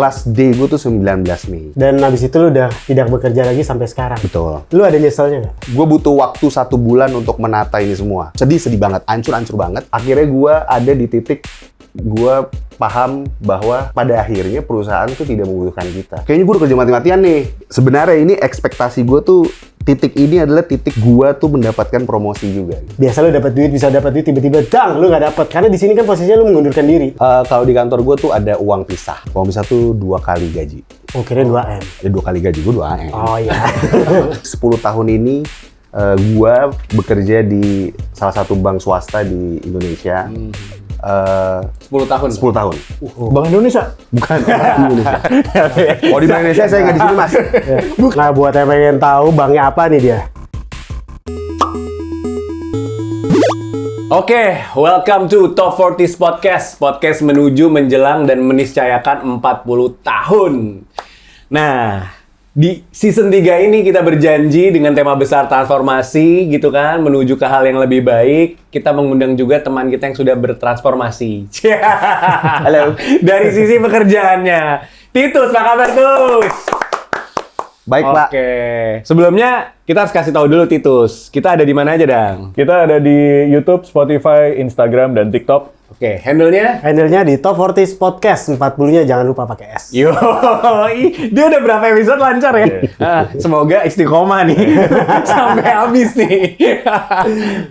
last day gue tuh 19 Mei. Dan habis itu lu udah tidak bekerja lagi sampai sekarang. Betul. Lu ada nyeselnya nggak? Gue butuh waktu 1 bulan untuk menata ini semua. Sedih banget, hancur banget. Akhirnya gue ada di titik gue paham bahwa pada akhirnya perusahaan tuh tidak membutuhkan kita. Kayaknya gue udah kerja mati-matian nih. Sebenarnya ini ekspektasi gue tuh, titik ini adalah titik gue tuh mendapatkan promosi juga. Biasa lu dapat duit, bisa dapat duit, tiba-tiba dang, lu nggak dapat. Karena di sini kan posisinya lu mengundurkan diri. Kalau di kantor gue tuh ada uang pisah. Uang pisah tuh 2 kali gaji. Oh, kirain 2M. Ya 2 kali gaji gue 2M. Oh iya. 10 tahun ini gue bekerja di salah satu bank swasta di Indonesia. 10 tahun. 10 tahun. Bank Indonesia? Bukan Bank Indonesia. Oh, di Bank Indonesia saya nggak di sini, Mas. Nah, buat yang pengen tahu banknya apa nih dia? Oke, welcome to Top 40 Podcast. Podcast menuju, menjelang, dan meniscayakan 40 tahun. Nah, di season 3 ini kita berjanji dengan tema besar transformasi gitu kan, menuju ke hal yang lebih baik. Kita mengundang juga teman kita yang sudah bertransformasi. Halo. Dari sisi pekerjaannya. Titus, apa kabar Tus? Baik, Pak. Oke. Sebelumnya kita harus kasih tahu dulu Titus. Kita ada di mana aja, Dang? Kita ada di YouTube, Spotify, Instagram, dan TikTok. Oke, handle-nya? Handle-nya di Top 40 Podcast. 40-nya jangan lupa pakai S. Yo, dia udah berapa episode lancar ya? Semoga istiqomah nih sampai habis nih.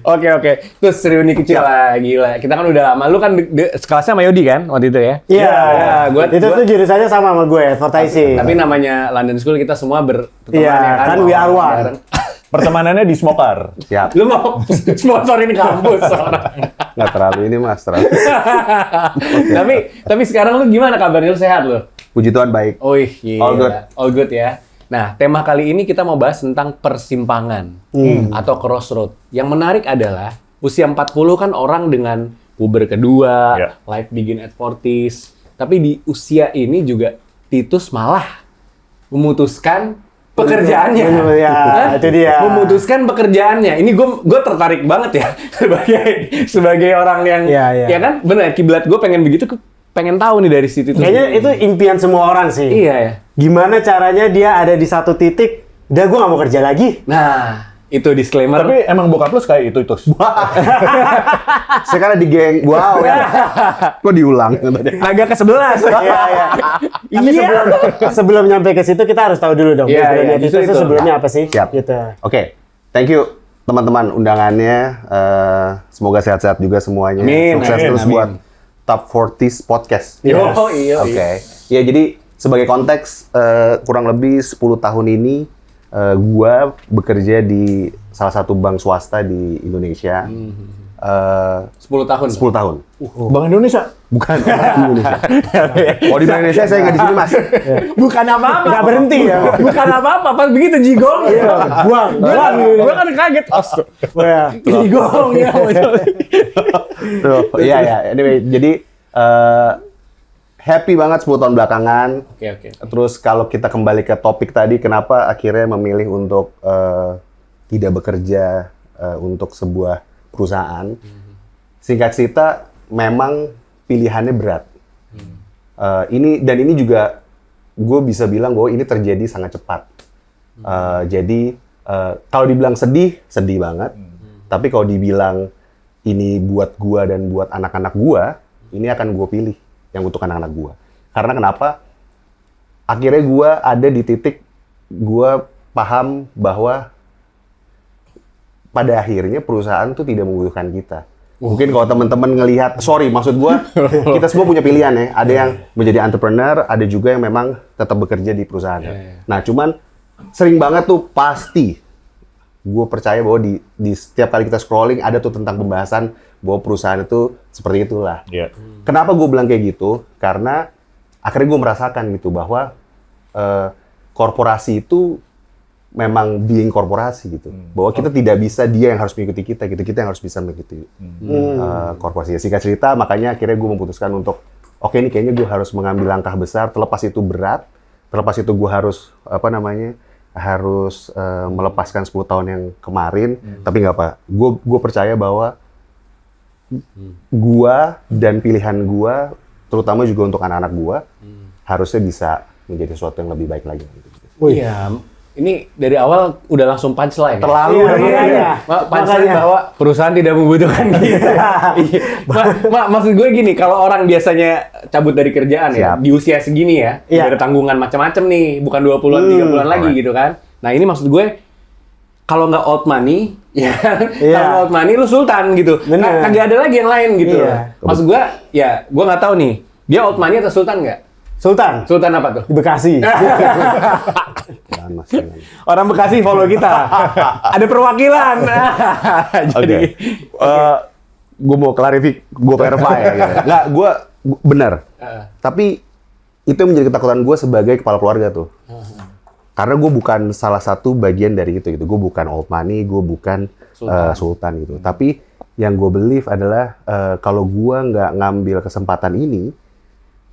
Oke. Terus reuni kecil lah, gila. Kita kan udah lama. Lu kan sekelasnya sama Yodi kan waktu itu ya? Iya. Gua Itu tuh jurusannya sama gue, advertising. Tapi namanya London School kita semua berteman Iya, ya kan we are one. Bareng. Pertemanannya di Smokar. Siap. Lu mau sponsorin kampus orang. Nggak terlalu ini, Mas. Tapi sekarang lu gimana kabarnya? Lu sehat lu? Puji Tuhan baik. Oh iya. All good. All good ya. Nah, tema kali ini kita mau bahas tentang persimpangan atau crossroad. Yang menarik adalah usia 40 kan orang dengan puber kedua, Yeah. life begin at 40s. Tapi di usia ini juga Titus malah memutuskan pekerjaannya. Ya, itu dia. Memutuskan pekerjaannya. Ini gue tertarik banget ya sebagai orang yang Ya. ya kan benar kiblat gue pengen begitu, pengen tahu nih dari situ. Kayaknya itu impian semua orang sih. Iya ya. Gimana caranya dia ada di satu titik, udah gue nggak mau kerja lagi. Nah, itu disclaimer. Tapi emang bokap lu kayak itu, Tus. Sekarang di geng. Wow ya. Kok diulang? Agak ke-11. Iya. Tapi sebelum nyampe ke situ kita harus tahu dulu dong. Iya, background-nya justru Titus itu. sebelumnya apa sih? Siap. Gitu. Oke. Thank you teman-teman undangannya. Semoga sehat-sehat juga semuanya. Amin, Sukses amin, terus amin. buat Top 40 Podcast. Iya. Oke. Ya, jadi sebagai konteks kurang lebih 10 tahun ini gua bekerja di salah satu bank swasta di Indonesia. 10 tahun. 10 tahun. Bank Indonesia? Bukan Bank Indonesia. Oh, di Bank Indonesia saya nggak di sini, Mas. Bukan apa-apa. Nggak berhenti ya. Bukan apa-apa. Pas begitu jigong. Buang. Gue kan kaget. Iya. Jigong ya. Tuh, iya. Anyway, jadi happy banget 10 tahun belakangan. Oke. Terus kalau kita kembali ke topik tadi, kenapa akhirnya memilih untuk tidak bekerja untuk sebuah perusahaan? Singkat cerita, memang pilihannya berat. Ini juga gue bisa bilang bahwa ini terjadi sangat cepat. Jadi kalau dibilang sedih banget. Tapi kalau dibilang ini buat gue dan buat anak-anak gue, ini akan gue pilih yang untuk anak-anak gue. Karena kenapa? Akhirnya gue ada di titik gue paham bahwa pada akhirnya perusahaan tuh tidak membutuhkan kita. Mungkin kalau teman-teman ngelihat, maksud gue, kita semua punya pilihan ya. Ada yang menjadi entrepreneur, ada juga yang memang tetap bekerja di perusahaan. Nah, cuman sering banget tuh pasti, gue percaya bahwa di setiap kali kita scrolling, ada tuh tentang pembahasan bahwa perusahaan itu seperti itulah. Iya. Kenapa gue bilang kayak gitu? Karena akhirnya gue merasakan gitu bahwa korporasi itu memang being korporasi gitu. Bahwa kita tidak bisa dia yang harus mengikuti kita gitu. Kita yang harus bisa mengikuti korporasi. Singkat cerita, makanya akhirnya gue memutuskan untuk oke, ini kayaknya gue harus mengambil langkah besar. Terlepas itu berat, terlepas itu gue harus harus melepaskan 10 tahun yang kemarin. Tapi nggak apa. Gue percaya bahwa gue dan pilihan gue, terutama juga untuk anak-anak gue, harusnya bisa menjadi sesuatu yang lebih baik lagi. Iya, ini dari awal udah langsung punchline. Terlalu Iya. Punchline Makanya. bahwa perusahaan tidak membutuhkan kita. Iya. Maksud gue gini, kalau orang biasanya cabut dari kerjaan ya, Siap. di usia segini ya, Iya. udah ada tanggungan macam-macam nih, bukan 20-an, 30-an lagi gitu kan. Nah ini maksud gue, kalau nggak old money, ya Iya. kalau old money lu sultan gitu. Bener. Kagak ada lagi yang lain gitu. Iya. Maksud gue, ya gue nggak tahu nih, dia old money atau sultan nggak? Sultan Sultan apa tuh? di Bekasi. Jangan, Mas, jangan. Orang Bekasi follow kita. Ada perwakilan. Jadi, Gue mau gue clarify ya. Gitu. Nggak, gue benar. Tapi itu yang menjadi ketakutan gue sebagai kepala keluarga tuh. Karena gue bukan salah satu bagian dari itu gitu. Gue bukan old money, gue bukan sultan gitu. Tapi yang gue believe adalah kalau gue nggak ngambil kesempatan ini,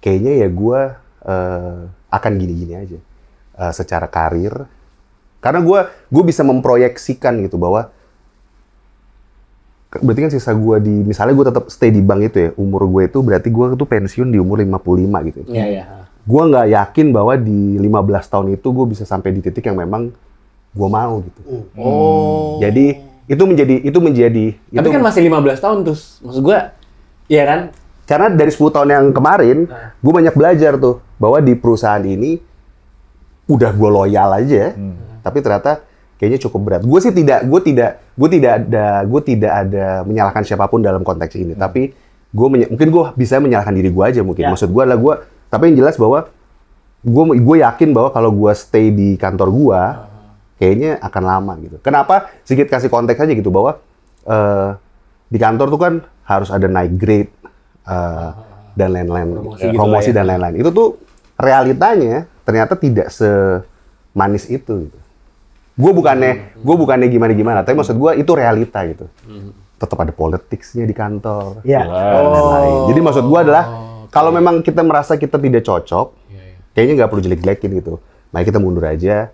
kayaknya ya gue akan gini-gini aja secara karir. Karena gue bisa memproyeksikan gitu bahwa berarti kan sisa gue misalnya gue tetap stay di bank itu ya, umur gue itu berarti gue tuh pensiun di umur 55 gitu. iya iya. Gue nggak yakin bahwa di 15 tahun itu gue bisa sampai di titik yang memang gue mau gitu. Oh. Jadi itu menjadi Tapi kan masih 15 tahun terus. Maksud gue, iya kan? karena dari 10 tahun yang kemarin gue banyak belajar tuh bahwa di perusahaan ini udah gue loyal aja, tapi ternyata kayaknya cukup berat. Gue tidak ada menyalahkan siapapun dalam konteks ini, tapi mungkin gue bisa menyalahkan diri gue aja mungkin. Maksud gue adalah tapi yang jelas bahwa gue yakin bahwa kalau gue stay di kantor gue, kayaknya akan lama gitu. Kenapa? Sedikit kasih konteks aja gitu bahwa di kantor tuh kan harus ada naik grade dan lain-lain, promosi dan lain-lain. Itu tuh realitanya ternyata tidak semanis itu. Gitu. Gue bukannya gimana-gimana, tapi maksud gue itu realita gitu. Tetap ada politicsnya di kantor. Iya. Dan lain-lain. Jadi maksud gue adalah kalau memang kita merasa kita tidak cocok, kayaknya nggak perlu jelek-jelekin gitu. Nah kita mundur aja.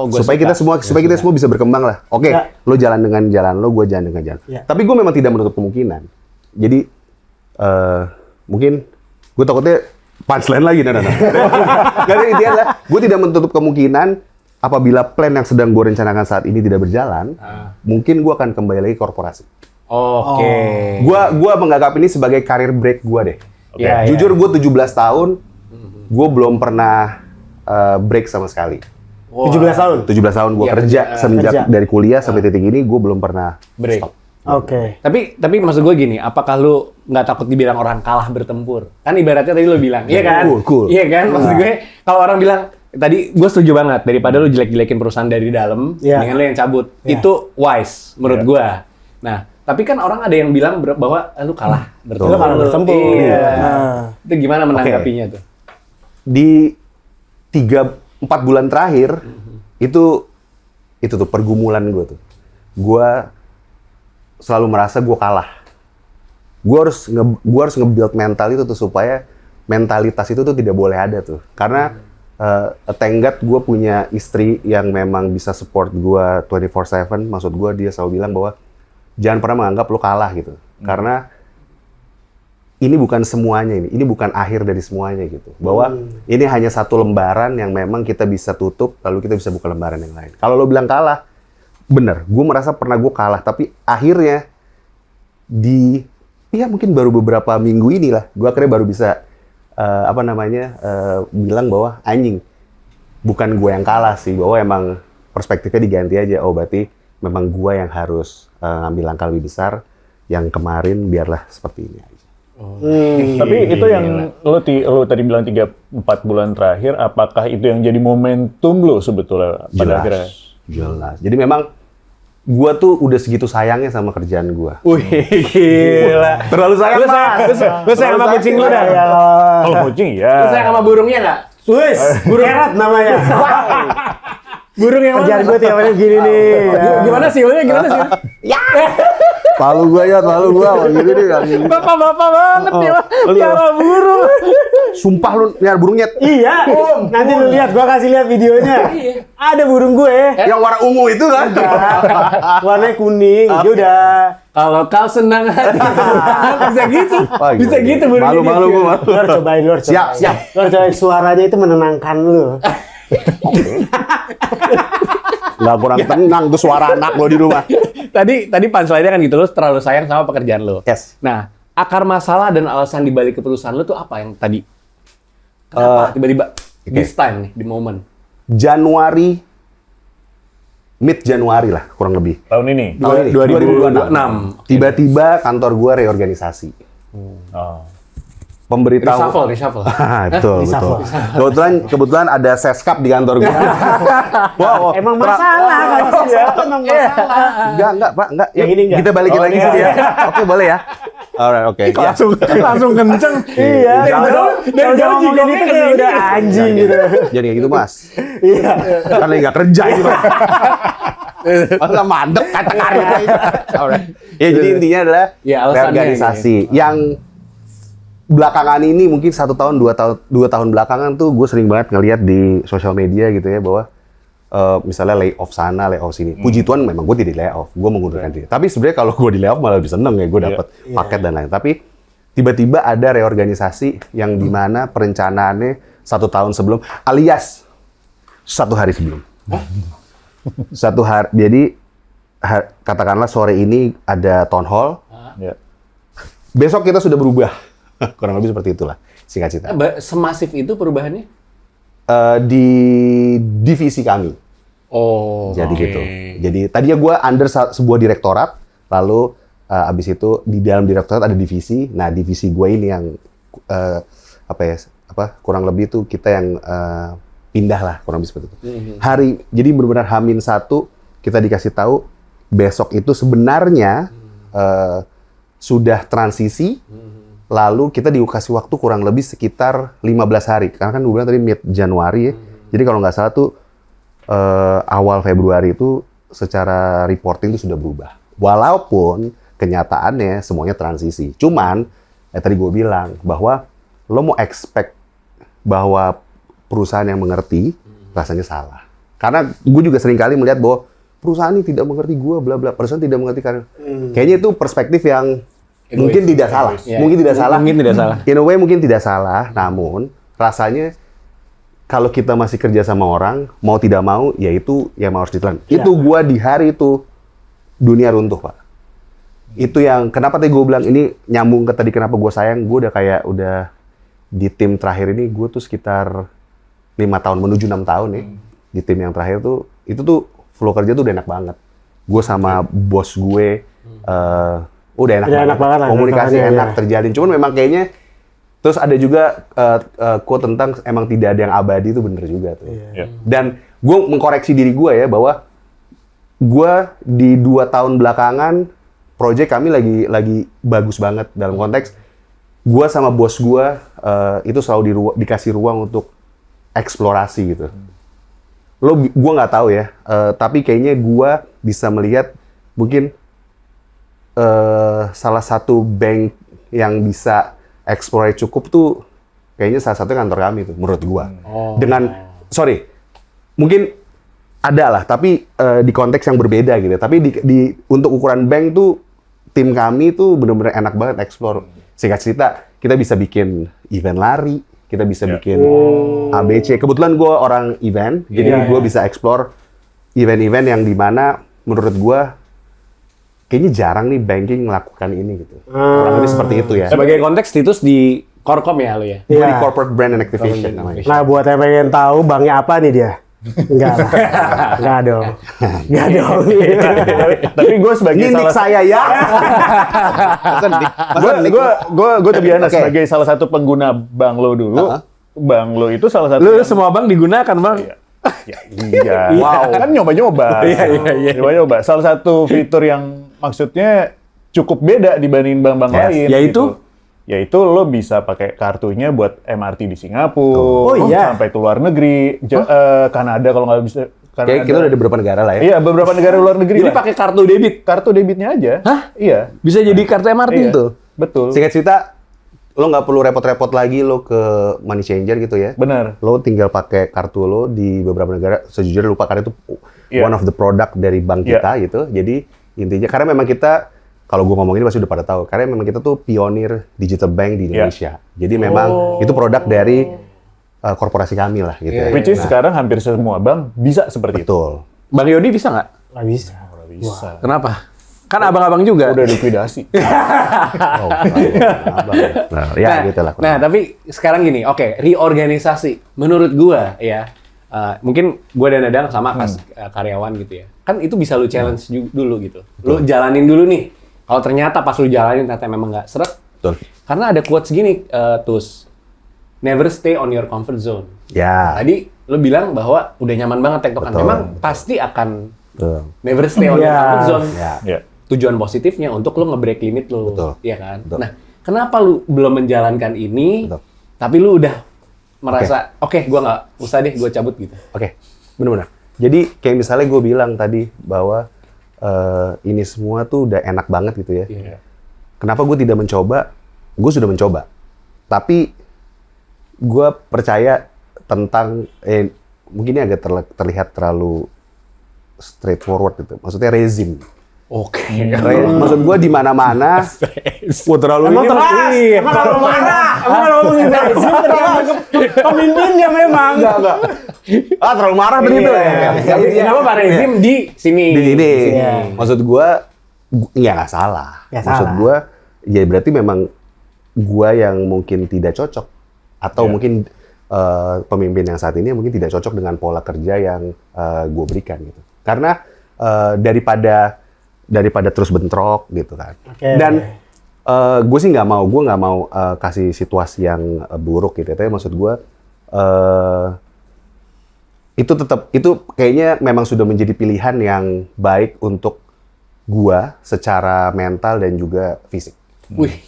Supaya kita semua bisa berkembang lah. Oke, lo jalan dengan jalan lo, gue jalan dengan jalan. Ya. Tapi gue memang tidak menutup kemungkinan. Jadi mungkin gue takutnya punchline lagi, Karena intinya adalah gue tidak menutup kemungkinan apabila plan yang sedang gue rencanakan saat ini tidak berjalan, mungkin gue akan kembali lagi ke korporasi. Oke. Gue menganggap ini sebagai career break gue deh. Iya, Jujur gue 17 tahun, gue belum pernah break sama sekali. 17 tahun. 17 tahun gue Iya, kerja semenjak kerja. dari kuliah sampai titik ini, gue belum pernah Break. stop. Oke. Tapi maksud gue gini, apakah lu nggak takut dibilang orang kalah bertempur? Kan ibaratnya tadi lu bilang, iya kan? Cool. Iya kan? Maksud gue, kalau orang bilang, tadi gue setuju banget, daripada lu jelek-jelekin perusahaan dari dalam, Iya. mendingan lu yang cabut. Iya. Itu wise, menurut gue. Nah, tapi kan orang ada yang bilang bahwa lu kalah bertempur. Lu kalah bertempur. Iya. Nah. Itu gimana menanggapinya tuh? Di 3-4 bulan terakhir, itu tuh pergumulan gue tuh. Gue selalu merasa gue kalah. Gue harus nge-build mental itu tuh supaya mentalitas itu tuh tidak boleh ada tuh. Karena thank God gue punya istri yang memang bisa support gue 24/7. Maksud gue dia selalu bilang bahwa jangan pernah menganggap lo kalah gitu. Karena ini bukan semuanya ini bukan akhir dari semuanya gitu. Bahwa ini hanya satu lembaran yang memang kita bisa tutup, lalu kita bisa buka lembaran yang lain. Kalau lo bilang kalah, bener, gue merasa pernah gue kalah, tapi akhirnya mungkin baru beberapa minggu inilah, gue akhirnya baru bisa bilang bahwa anjing, bukan gue yang kalah sih, bahwa emang perspektifnya diganti aja. Oh berarti memang gue yang harus ngambil langkah lebih besar, yang kemarin biarlah seperti ini aja. Tapi itu yang lo tadi bilang 3-4 bulan terakhir, apakah itu yang jadi momentum lo sebetulnya pada akhirnya? Jelas. Jadi memang gua tuh udah segitu sayangnya sama kerjaan gua. Wih, gila. Terlalu sayang, Mas. Lu sayang sama kucing lu dah. Kalau kucing ya. Lu sayang sama burungnya nggak? Wis, Kerat namanya. Burung yang Kerjaan mana? gue tiap hari gini nih. Gimana sih? Gimana sih? Malu gua ya, malu gua. Gitu deh. Bapak-bapak banget ya, cara burung. Sumpah lu nyari burung nyet. Iya, nanti lu lihat, gua kasih lihat videonya. Ada burung gue. Yang warna ungu itu kan? Warnanya kuning. Dia udah Kalau kau senang hati, bisa gitu, Wah, bisa gila. gitu burung Malu-malu gitu. gua. lu harus cobain, lu harus cobain. Siap. Lu harus cobain, suaranya itu menenangkan lu. Nggak kurang tenang tuh suara anak lo di rumah. Tadi punchline-nya kan gitu, lo terlalu sayang sama pekerjaan lo. Yes. Nah, akar masalah dan alasan dibalik keputusan lo tuh apa yang tadi? Kenapa tiba-tiba this time nih, di momen? Januari, mid Januari lah kurang lebih. Tahun ini. Tahun ini, 2026. Tiba-tiba kantor gua reorganisasi. Oh. Pemberitahu. Reshuffle. Betul, betul. Kebetulan ada seskap di kantor gua. Wow, Emang masalah kalau sih ya. Emang masalah. Enggak, Pak, enggak. Yang ini enggak. Kita balikin Oh, lagi iya. sih ya. Oke, boleh ya. Alright, oke. Ya. Langsung kenceng. Iya, Jangan. kalau udah ngomongin itu kayak udah anjing gitu. Jadi kayak gitu, Mas. Iya. Kan lagi nggak kerja gitu. Masa mandek kata karya. Alright. Ya, jadi intinya adalah Ya, alasannya reorganisasi yang belakangan ini mungkin 1 tahun, 2 tahun belakangan tuh gue sering banget ngelihat di sosial media gitu ya bahwa misalnya layoff sana, layoff sini. Puji Tuhan memang gue tidak layoff, gue mengundurkan diri. Tapi sebenarnya kalau gue di layoff malah lebih seneng ya, gue dapat paket dan lain. Tapi tiba-tiba ada reorganisasi yang dimana perencanaannya 1 tahun sebelum, alias 1 hari sebelum. 1 hari, jadi katakanlah sore ini ada town hall, Ya. besok kita sudah berubah. Kurang lebih seperti itulah, singkat cerita. Semasif itu perubahannya? Di divisi kami. Oh, Jadi gitu. Jadi tadinya gue under sebuah direktorat, lalu abis itu di dalam direktorat ada divisi. Nah, divisi gue ini yang kurang lebih itu kita yang pindah lah, kurang lebih seperti itu. Jadi benar-benar H-1 kita dikasih tahu besok itu sebenarnya sudah transisi. Lalu kita dikasih waktu kurang lebih sekitar 15 hari. Karena kan gue bilang tadi mid Januari ya. Jadi kalau nggak salah tuh awal Februari itu secara reporting itu sudah berubah. Walaupun kenyataannya semuanya transisi. Cuman, tadi gue bilang bahwa lo mau expect bahwa perusahaan yang mengerti, rasanya salah. Karena gue juga sering kali melihat bahwa perusahaan ini tidak mengerti gue, bla bla. Perusahaan tidak mengerti karena kayaknya itu perspektif yang mungkin tidak salah. Ya. Mungkin tidak salah. Mungkin tidak salah. In a way mungkin tidak salah, namun rasanya kalau kita masih kerja sama orang, mau tidak mau, ya itu yang harus ditelan. Itu gua di hari itu dunia runtuh, Pak. Itu yang kenapa tadi gue bilang ini nyambung ke tadi kenapa gue sayang, gue udah di tim terakhir ini gue tuh sekitar 5 tahun menuju 6 tahun ya. Di tim yang terakhir tuh itu tuh flow kerja tuh udah enak banget. Gue sama bos gue udah enak banget lah, komunikasi enak ya. terjalin. Cuman memang kayaknya terus ada juga quote tentang emang tidak ada yang abadi itu bener juga tuh. Iya. Dan gue mengkoreksi diri gue ya bahwa gue di 2 tahun belakangan project kami lagi bagus banget dalam konteks gue sama bos gue itu selalu dikasih ruang untuk eksplorasi gitu. Gue nggak tahu ya, tapi kayaknya gue bisa melihat mungkin salah satu bank yang bisa explore cukup tuh kayaknya salah satu kantor kami tuh menurut gua. Mungkin ada lah tapi di konteks yang berbeda gitu. Tapi di untuk ukuran bank tuh tim kami tuh benar-benar enak banget explore. Singkat cerita kita bisa bikin event lari, kita bisa bikin ABC. Kebetulan gua orang event, jadi gua bisa explore event-event yang dimana menurut gua kayaknya jarang nih banking melakukan ini gitu. Kurang lebih seperti itu ya. Sebagai konteks Titus di Korkom ya lo ya? Gue di Iya. corporate brand and activation namanya. Nah, buat yang pengen tahu banknya apa nih dia? Enggak lah. Enggak dong. Enggak dong. Tapi gue sebagai Ini nick saya ya. gue tuh biasa Oke. sebagai salah satu pengguna bank lo dulu. Bank lo itu salah satu Lu yang- semua bank digunakan bang? Ya, iya. Wow. Kan nyoba-nyoba. Iya. Nyoba-nyoba. Salah satu fitur yang maksudnya cukup beda dibanding bank-bank Yes. lain. Yaitu? Gitu. Yaitu lo bisa pakai kartunya buat MRT di Singapura, Oh, iya. sampai ke luar negeri, Kanada kalau nggak bisa Kayak kita udah di beberapa negara lah ya. Iya, beberapa negara luar negeri Jadi lah. pakai kartu debit. Kartu debitnya aja. Hah? Iya. Bisa jadi kartu MRT Iya. itu. Betul. Singkat cerita, lo nggak perlu repot-repot lagi lo ke money changer gitu ya. Benar. Lo tinggal pakai kartu lo di beberapa negara. Sejujurnya lupa karena itu Iya. one of the product dari bank Iya. kita gitu. Jadi intinya karena memang kita kalau gue ngomong ini pasti udah pada tahu. Karena memang kita tuh pionir digital bank di Indonesia. Jadi memang itu produk dari korporasi kami lah gitu. ya. Which is sekarang hampir semua bank bisa seperti itu. Betul. Bang Yodi bisa nggak? Nggak bisa. Bisa. Kenapa? Kan abang-abang juga. Udah likuidasi. Oh, nah, ya gitu lah. Nah, tapi sekarang gini, oke, reorganisasi. Menurut gua ya, mungkin gua dan Dadang sama karyawan gitu ya. Kan itu bisa lu challenge dulu gitu. Lu jalanin dulu nih. Kalau ternyata pas lu jalanin ternyata memang nggak seret. Betul. Karena ada quotes gini, Tus. Never stay on your comfort zone. Ya. Tadi lu bilang bahwa udah nyaman banget tektokan. Betul. Memang pasti akan Betul. never stay on your Iya. comfort zone. Ya. Ya. Tujuan positifnya untuk lu nge-break limit lu. Betul. Iya kan? Betul. Nah, kenapa lu belum menjalankan ini, Betul. tapi lu udah merasa, oke, gua nggak usah deh, gua cabut gitu. Oke, benar-benar. Jadi kayak misalnya gue bilang tadi bahwa ini semua tuh udah enak banget gitu ya. Iya. Kenapa gue tidak mencoba? Gue sudah mencoba. Tapi gue percaya tentang, mungkin ini agak terlihat terlalu straightforward gitu. Maksudnya rezim. Oke. Maksud gue di mana-mana. Wah terlalu Emang ini. teras. Iya. Emang kalau marah. Emang kalau ngomongin rezim tergantung pemimpinnya memang. Enggak. Ah terlalu marah begitu ya. Kenapa Pak Rezim di sini? Di sini. Iya. Maksud gue, ya nggak salah. Nggak Maksud salah. gue, ya berarti memang gue yang mungkin tidak cocok. Atau mungkin pemimpin yang saat ini mungkin tidak cocok dengan pola kerja yang gue berikan gitu. Karena daripada terus bentrok gitu kan. Oke. Dan gue sih nggak mau kasih situasi yang buruk gitu. Tapi maksud gue itu kayaknya memang sudah menjadi pilihan yang baik untuk gue secara mental dan juga fisik. Wih,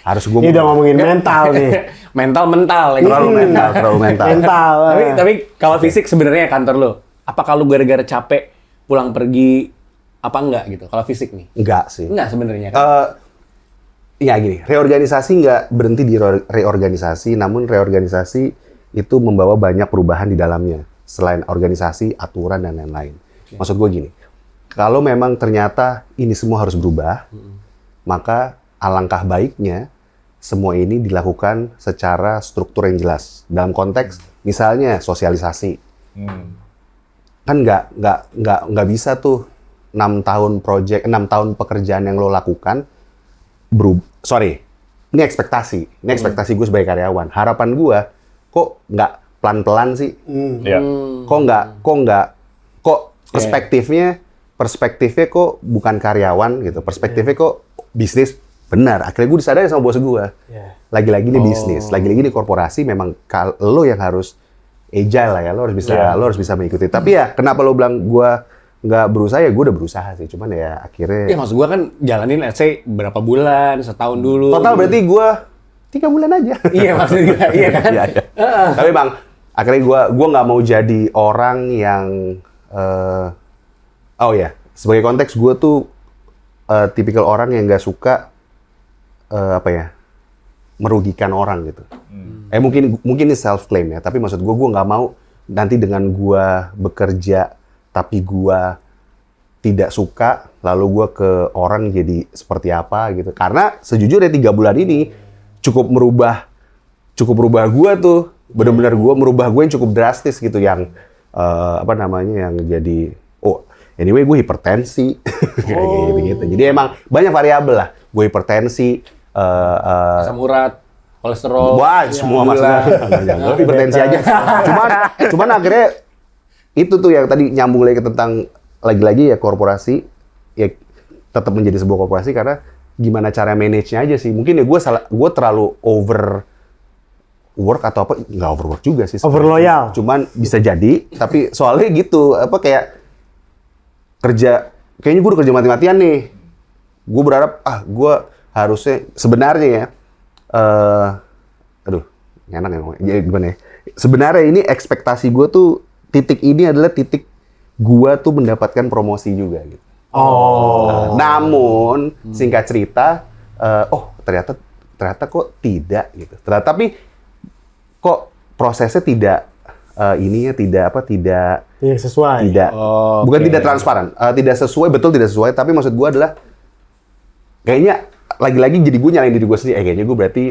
Harus gue Ini udah ngomongin mental nih. mental. terlalu mental. Mental. Tapi kalau fisik sebenarnya kantor lo, apa kalau gara-gara capek pulang pergi apa enggak gitu? Kalau fisik nih, Enggak sih. enggak sebenarnya kan? Ya gini, reorganisasi nggak berhenti di reorganisasi, namun reorganisasi itu membawa banyak perubahan di dalamnya. Selain organisasi, aturan, dan lain-lain. Maksud gue gini, kalau memang ternyata ini semua harus berubah, maka alangkah baiknya semua ini dilakukan secara struktur yang jelas. Dalam konteks, misalnya sosialisasi. Kan nggak bisa tuh 6 tahun pekerjaan yang lo lakukan ini ekspektasi gue sebagai karyawan. Harapan gue kok nggak pelan-pelan sih? Ya. Kok perspektifnya kok bukan karyawan gitu. Perspektifnya kok bisnis. Benar, akhirnya gue disadari sama bos gue. Iya. Lagi-lagi ini bisnis, lagi-lagi ini korporasi, memang lo yang harus agile lah ya, lo harus bisa mengikuti. Tapi ya kenapa lo bilang gue nggak berusaha, ya gue udah berusaha sih, cuman ya akhirnya Ya maksud gua kan jalanin let's say berapa bulan, setahun dulu. total berarti gue 3 bulan aja. Iya maksud gua, iya kan? Iya. Tapi bang, akhirnya gue nggak mau jadi orang yang sebagai konteks gue tuh tipikal orang yang nggak suka merugikan orang gitu. Mungkin ini self claim ya, tapi maksud gue nggak mau nanti dengan gue bekerja tapi gue tidak suka, lalu gue ke orang jadi seperti apa gitu. Karena sejujurnya 3 bulan ini cukup merubah gue tuh, benar-benar merubah gue yang cukup drastis gitu, yang yang jadi anyway gue hipertensi gitu. Jadi emang banyak variabel lah. Gue hipertensi, Asam urat, kolesterol. wah semua masalah. Hipertensi aja. Cuman akhirnya itu tuh yang tadi nyambung lagi tentang lagi-lagi ya korporasi ya tetap menjadi sebuah korporasi karena gimana cara manage-nya aja sih. Mungkin ya gue terlalu overwork atau apa, nggak overwork juga sih. Overloyal. Cuman bisa jadi, tapi soalnya gitu, kayak kayaknya gue udah kerja mati-matian nih. Gue berharap, gue harusnya, sebenarnya ya, enak ya ngomongnya, gimana ya. Sebenarnya ini ekspektasi gue tuh, titik ini adalah titik gue tuh mendapatkan promosi juga gitu. Namun singkat cerita, ternyata kok tidak gitu. Tapi kok prosesnya tidak tidak sesuai. Bukan tidak transparan, tidak sesuai, betul tidak sesuai. Tapi maksud gue adalah kayaknya lagi-lagi jadi gue nyalain diri gue sendiri. Kayaknya gue berarti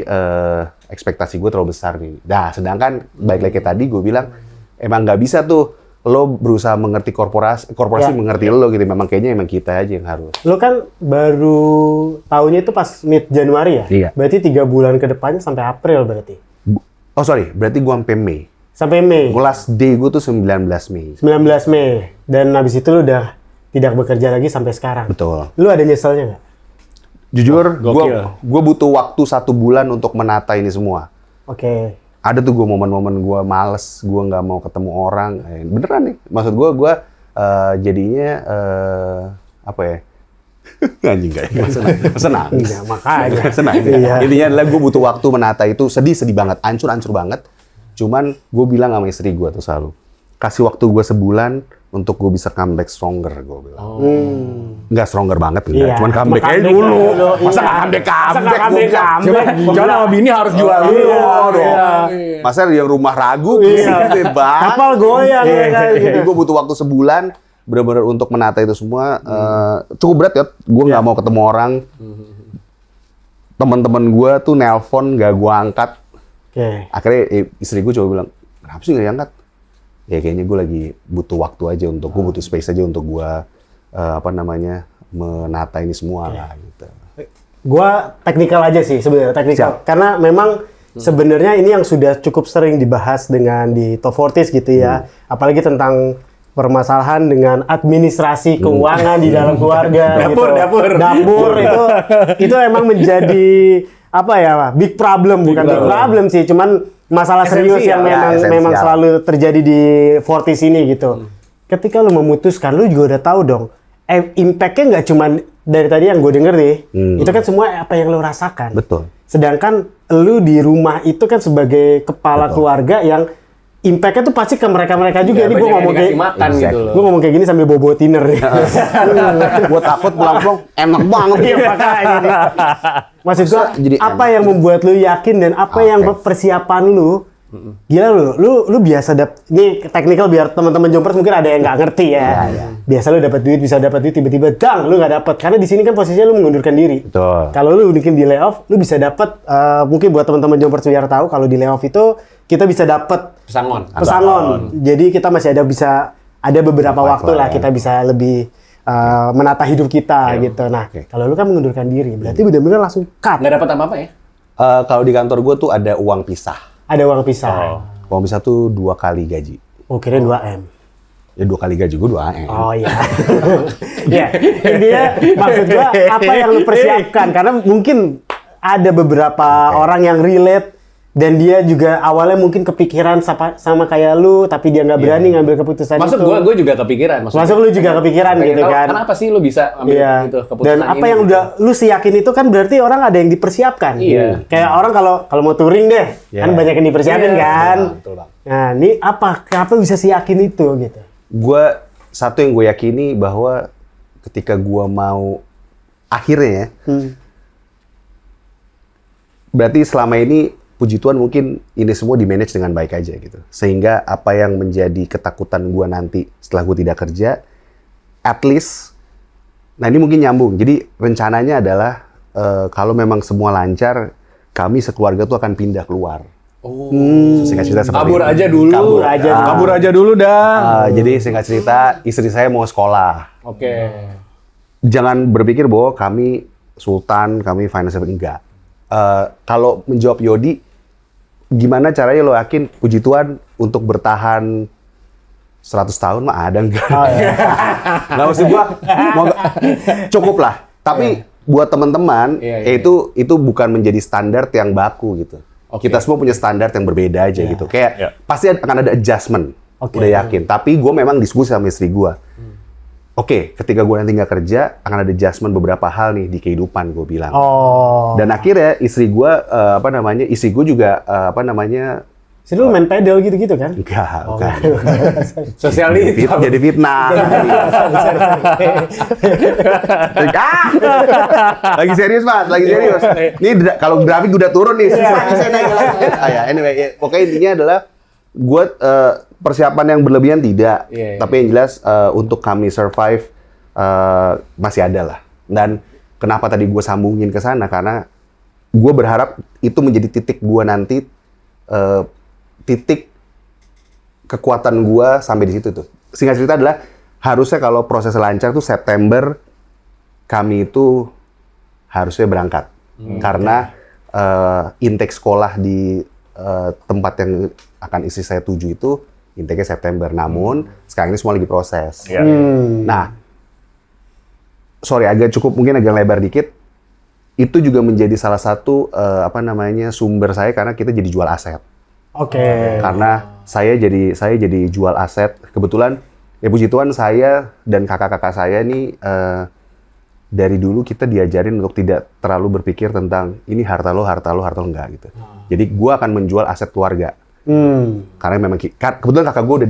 ekspektasi gue terlalu besar nih. Nah, sedangkan baik lagi tadi gue bilang emang nggak bisa tuh lo berusaha mengerti korporasi mengerti lo gitu. Memang kayaknya emang kita aja yang harus. Lo kan baru tahunnya itu pas mid Januari ya? Iya. Berarti 3 bulan ke depannya sampai April berarti? Oh sorry, berarti gue sampai Mei. Sampai Mei? Last day gue tuh 19 Mei. 19 Mei. Dan habis itu lo udah tidak bekerja lagi sampai sekarang? Betul. Lo ada nyeselnya nggak? Jujur, gue butuh waktu 1 bulan untuk menata ini semua. Oke. Ada tuh gue momen-momen gue males, gue nggak mau ketemu orang. Beneran nih, maksud gue jadinya apa ya? Anjing gak ya? Senang. Iya, makanya. Senang. Iya. Intinya adalah gue butuh waktu menata itu. Sedih banget, hancur banget. Cuman gue bilang sama istri gue tuh selalu, kasih waktu gue sebulan untuk gue bisa comeback stronger, gue bilang. Nggak stronger banget, Iya. cuman comeback aja dulu. Masa nggak comeback? Jangan sama bini harus jual dulu. Masa yang rumah ragu, gede banget. Kapal goyang. Jadi gue butuh waktu sebulan, benar-benar untuk menata itu semua. Cukup berat ya, gue nggak mau ketemu orang. Teman-teman gue tuh nelpon, nggak gue angkat. Akhirnya istri gue coba bilang, kenapa sih nggak diangkat? Ya kayaknya gue lagi butuh waktu aja gue butuh space aja untuk gue menata ini semua lah gitu. Gua teknikal aja sih sebenarnya, teknikal. Karena memang sebenarnya ini yang sudah cukup sering dibahas dengan di Top 40s gitu ya. Apalagi tentang permasalahan dengan administrasi keuangan di dalam keluarga dapur itu emang menjadi apa ya, big problem, bukan big problem sih, cuman masalah serius yang memang selalu terjadi di 40s ini gitu. Ketika lu memutuskan, lu juga udah tahu dong, impact-nya nggak cuma dari tadi yang gue denger nih, itu kan semua apa yang lu rasakan. Betul. Sedangkan lu di rumah itu kan sebagai kepala keluarga yang impact-nya tuh pasti ke mereka-mereka juga. Ini gue ngomong kayak makan gitu loh. Gue ngomong kayak gini sambil bobo dinner nih. Gue takut pulang-pulang enak banget. Iya, makanya. Maksud gue, apa yang membuat lu yakin dan apa yang persiapan lu? Gila lu biasa ini teknikal biar teman-teman Jompers mungkin ada yang nggak ngerti ya. Biasa lu dapat duit, bisa dapat duit, tiba-tiba dang lu nggak dapat, karena di sini kan posisinya lu mengundurkan diri. Betul. Kalau lu mungkin di layoff, lu bisa dapat mungkin buat teman-teman Jompers biar tahu kalau di layoff itu kita bisa dapat pesangon. Jadi kita masih ada beberapa waktu lah kita bisa lebih menata hidup kita gitu. Nah, kalau lu kan mengundurkan diri, berarti benar-benar langsung cut. Nggak dapat apa-apa ya? Kalau di kantor gue tuh ada uang pisah. Ada uang pisah. Uang pisah tuh 2 kali gaji. Oh, kira 2M. Ya 2 kali gaji gue 2M. Oh iya. Ya, intinya maksud gue apa yang lu persiapkan, karena mungkin ada beberapa orang yang relate dan dia juga awalnya mungkin kepikiran sama kayak lu, tapi dia nggak berani ngambil keputusan Masuk itu. gue juga kepikiran. Masuk lu juga kepikiran gitu kan. Kenapa sih lu bisa ambil itu keputusan Dan apa yang udah lu yakin itu kan berarti orang ada yang dipersiapkan. Iya. Kayak orang kalau mau touring deh, kan banyak yang dipersiapin kan. Betul bang. Nah, ini kenapa bisa yakin itu gitu? Satu yang gue yakini bahwa ketika gue mau akhirnya berarti selama ini puji Tuhan mungkin ini semua di-manage dengan baik aja gitu. Sehingga apa yang menjadi ketakutan gue nanti setelah gue tidak kerja, at least, nah ini mungkin nyambung. Jadi rencananya adalah kalau memang semua lancar, kami sekeluarga tuh akan pindah keluar. Singkat cerita seperti kabur itu. Kabur aja dulu dah. Jadi singkat cerita, istri saya mau sekolah. Oke. Jangan berpikir bahwa kami sultan, kami financial, enggak. Kalau menjawab Yodi, gimana caranya lo yakin puji Tuhan untuk bertahan 100 tahun mah ada enggak? Nggak maksud gua, cukup lah. Tapi buat teman-teman, itu bukan menjadi standar yang baku gitu. Kita semua punya standar yang berbeda aja gitu. Kayak pasti akan ada adjustment, udah yakin. Tapi gue memang diskusi sama istri gue. Oke, ketika gue nanti nggak kerja, akan ada adjustment beberapa hal nih di kehidupan, gue bilang. Dan akhirnya istri gue, istri gue juga, Sini lu main pedal gitu-gitu kan? Enggak, bukan. Sosialita. Jadi fitnah. Lagi serius, Mas. Lagi serius. Ini kalau grafik udah turun nih. Saya naik lagi. Ya, anyway, pokoknya intinya adalah gue persiapan yang berlebihan tidak. Tapi yang jelas untuk kami survive masih ada lah. Dan kenapa tadi gue sambungin ke sana? Karena gue berharap itu menjadi titik gue nanti, titik kekuatan gua sampai di situ tuh. Singkat cerita adalah harusnya kalau proses lancar tuh September kami itu harusnya berangkat. Karena intake sekolah di tempat yang akan istri saya tuju itu intake September. Namun sekarang ini semua lagi proses. Nah, sorry mungkin agak lebar dikit. Itu juga menjadi salah satu sumber saya karena kita jadi jual aset. Oke. Karena saya jadi jual aset. Kebetulan ya puji Tuhan saya dan kakak-kakak saya nih dari dulu kita diajarin untuk tidak terlalu berpikir tentang ini harta lo enggak gitu. Jadi gue akan menjual aset keluarga. Karena memang kebetulan kakak gue udah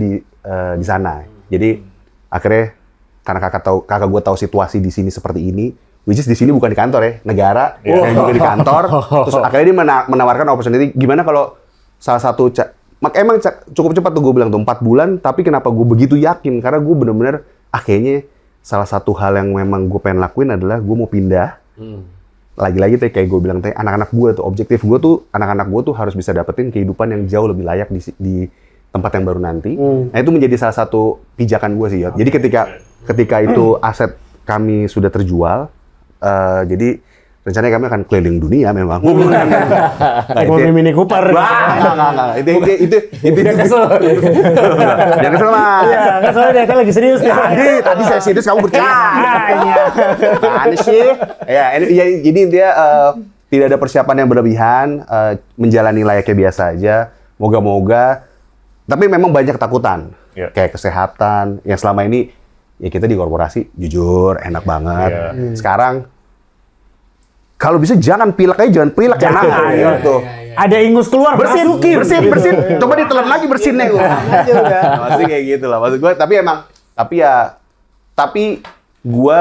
di sana. Jadi akhirnya karena kakak gue tahu situasi di sini seperti ini, which is di sini bukan di kantor ya, negara yang juga di kantor. Terus akhirnya dia menawarkan opportunity gimana kalau salah satu emang cukup cepat tuh gue bilang tuh 4 bulan, tapi kenapa gue begitu yakin? Karena gue bener-bener kayaknya salah satu hal yang memang gue pengen lakuin adalah gue mau pindah. Lagi-lagi kayak gue bilang anak-anak gue tuh, objektif gue tuh anak-anak gue tuh harus bisa dapetin kehidupan yang jauh lebih layak di tempat yang baru nanti. Nah itu menjadi salah satu pijakan gue sih, Yot. Jadi ketika itu aset kami sudah terjual, jadi rencananya kami akan keliling dunia memang. Mobil Mini Cooper. Enggak. Itu Dia kesel. Jangan kesel, Mas. Iya, kan soalnya dia lagi serius nih. Tadi saya serius, kamu bercanda. Mana sih? Ya, jadi intinya tidak ada persiapan yang berlebihan, menjalani layaknya biasa aja. Moga-moga. Tapi memang banyak ketakutan. Kayak kesehatan, yang selama ini ya kita di korporasi jujur enak banget. Sekarang kalau bisa jangan pilek aja, jangan gitu. Ada ingus keluar, bersin. Gitu. Coba ditelan lagi bersinnya gue. Masih kayak gitu lah. Maksud gue, tapi gue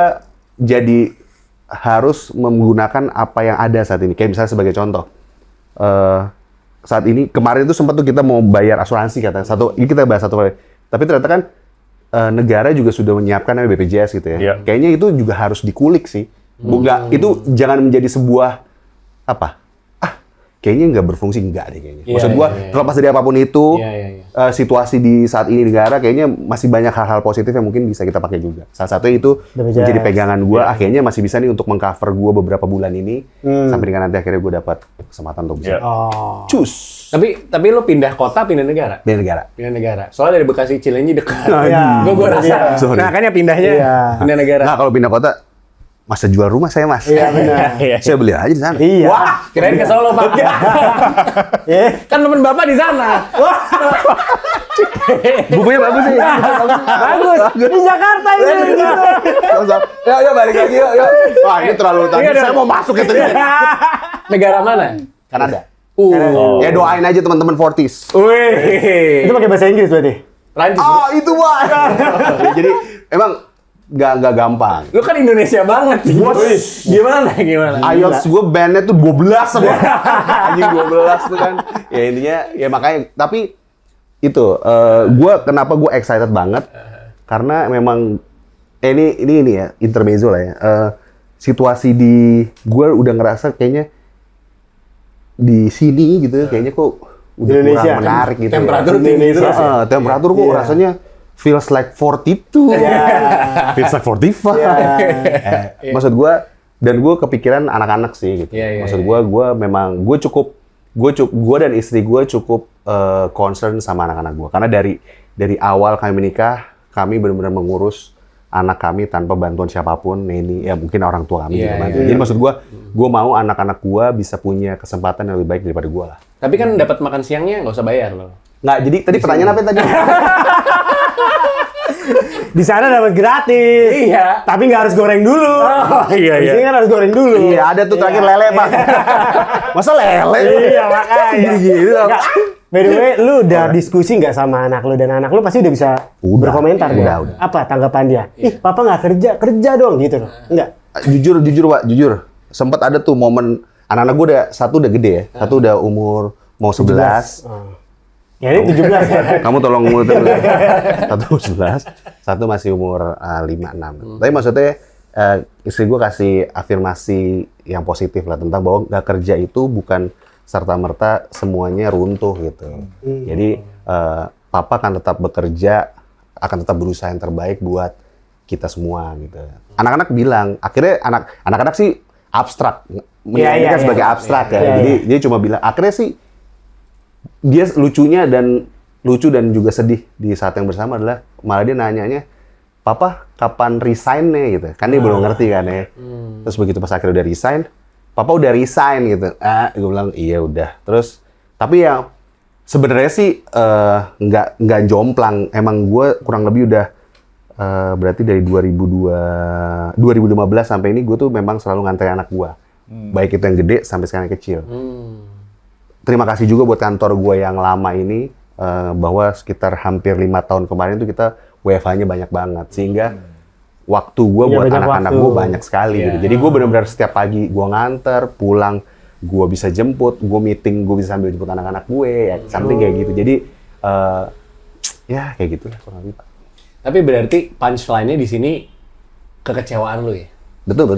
jadi harus menggunakan apa yang ada saat ini. Kayak misalnya sebagai contoh, saat ini kemarin itu sempat tuh kita mau bayar asuransi katanya. Ini kita bahas satu kali. Tapi ternyata kan negara juga sudah menyiapkan namanya BPJS gitu ya. Kayaknya itu juga harus dikulik sih. Itu jangan menjadi sebuah kayaknya nggak berfungsi, enggak deh kayaknya. Maksud gua terlepas dari apapun itu, situasi di saat ini negara kayaknya masih banyak hal-hal positif yang mungkin bisa kita pakai juga. Salah satunya itu menjadi pegangan gua, akhirnya masih bisa nih untuk mengcover gua beberapa bulan ini sampai dengan nanti akhirnya gua dapat kesempatan untuk bisa cus. Tapi lu pindah kota, pindah negara? Pindah negara. Soalnya dari Bekasi Cilenyi dekat. Gua rasa. Sorry. Nah, kan ya pindahnya pindah negara. Nah, kalau pindah kota masa jual rumah saya, Mas. Iya, benar. Saya beli aja di sana. Iya. Wah, kirain ke Solo, Pak. Kan temen Bapak di sana. Bukunya bagus sih. Bagus. Di Jakarta ini gitu. Yuk, balik lagi yuk. Wah, ini terlalu tadi. Saya mau masuk itu. Negara mana? Kanada. Ya doain aja teman-teman Fortis. Wih. Itu pakai bahasa Inggris berarti? Prancis. Itu Wak. Jadi emang nggak gampang. Lu kan Indonesia banget. Gimana? IELTS gue bandnya tuh 12 sama. Anjing 12 tuh kan. Ya intinya ya makanya, tapi itu kenapa gue excited banget karena memang ini ya intermezzo lah ya. Situasi di gue udah ngerasa kayaknya di sini gitu kayaknya kok udah Indonesia kurang menarik gitu. Temperatur ya. tinggi terus Ya, temperatur kok rasanya feels like 42. Feels like 45. Maksud gue, dan gue kepikiran anak-anak sih gitu. Maksud gue dan istri gue cukup concern sama anak-anak gue. Karena dari awal kami menikah, kami benar-benar mengurus anak kami tanpa bantuan siapapun. Ini ya mungkin orang tua kami juga bantu. Jadi maksud gue mau anak-anak gue bisa punya kesempatan yang lebih baik daripada gue lah. Tapi kan dapat makan siangnya nggak usah bayar loh. Nggak, jadi tadi pertanyaan apa tadi? Di sana dapat gratis. Iya. Tapi nggak harus goreng dulu. Iya. Di sini kan harus goreng dulu. Iya, ada tuh terakhir lele, Pak. Masa lele? Iya, makanya. Gini-gini. By the way, lu udah diskusi nggak sama anak lu, dan anak lu pasti udah bisa berkomentar ya? udah. Apa tanggapan dia? Ih, papa nggak kerja dong gitu loh. Enggak. Jujur. Sempat ada tuh momen anak-anak gue satu udah gede ya, satu udah umur mau 11. Ya ini 17 ya. Kamu tolong ngurutin dulu. Satu umur 11, satu masih umur 5-6. Tapi maksudnya istri gue kasih afirmasi yang positif lah tentang bahwa nggak kerja itu bukan serta-merta semuanya runtuh gitu. Jadi papa akan tetap bekerja, akan tetap berusaha yang terbaik buat kita semua gitu. Anak-anak bilang, akhirnya anak-anak sih abstrak, menjadikan sebagai abstrak ya. Jadi dia cuma bilang, akhirnya sih dia lucu dan juga sedih di saat yang bersama adalah malah dia nanyanya, papa kapan resign-nya gitu. Kan dia belum ngerti kan ya. Terus begitu pas akhirnya udah resign, papa udah resign gitu. Gue bilang iya udah. Terus tapi ya sebenarnya sih nggak jomplang. Emang gue kurang lebih udah berarti dari 2015 sampai ini gue tuh memang selalu nganterin anak gue. Baik itu yang gede sampai sekarang yang kecil. Terima kasih juga buat kantor gue yang lama ini bahwa sekitar hampir 5 tahun kemarin tuh kita WFH-nya banyak banget sehingga waktu gue buat anak-anak gue banyak sekali gitu. Jadi gue benar-benar setiap pagi gue nganter, pulang gue bisa jemput, gue meeting gue bisa sambil jemput anak-anak gue, ya something kayak gitu. Jadi ya kayak gitu lah kurang lebih Pak. Tapi berarti punchline-nya di sini kekecewaan lu ya? Betul.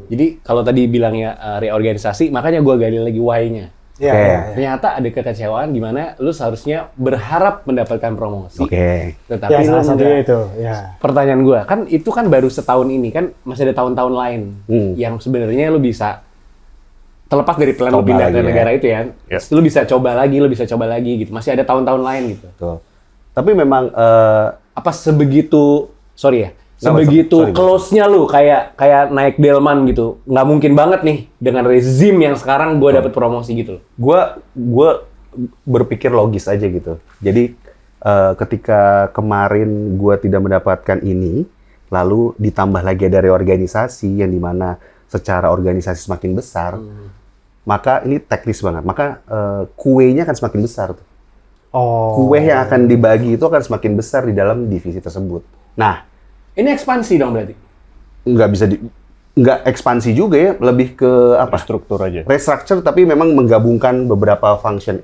Jadi kalau tadi bilangnya reorganisasi, makanya gue gali lagi why-nya. Ternyata ada kekecewaan di mana lu seharusnya berharap mendapatkan promosi. Tetapi ya, lu salah satunya enggak. itu. Ya. Pertanyaan gue, kan itu kan baru setahun ini, kan masih ada tahun-tahun lain yang sebenarnya lu bisa terlepas dari plan lu pindah ke negara itu ya. Lu bisa coba lagi gitu. Masih ada tahun-tahun lain gitu. Betul. Tapi memang apa sebegitu close-nya lu kayak naik delman gitu, nggak mungkin banget nih dengan rezim yang sekarang gue dapet promosi gitu loh. Gue berpikir logis aja gitu. Jadi ketika kemarin gue tidak mendapatkan ini, lalu ditambah lagi dari organisasi yang dimana secara organisasi semakin besar, maka ini teknis banget. Maka kuenya akan semakin besar tuh. Kue yang akan dibagi itu akan semakin besar di dalam divisi tersebut. Nah, ini ekspansi dong berarti? Nggak ekspansi juga ya, lebih ke apa? Struktur aja. Restructure, tapi memang menggabungkan beberapa function.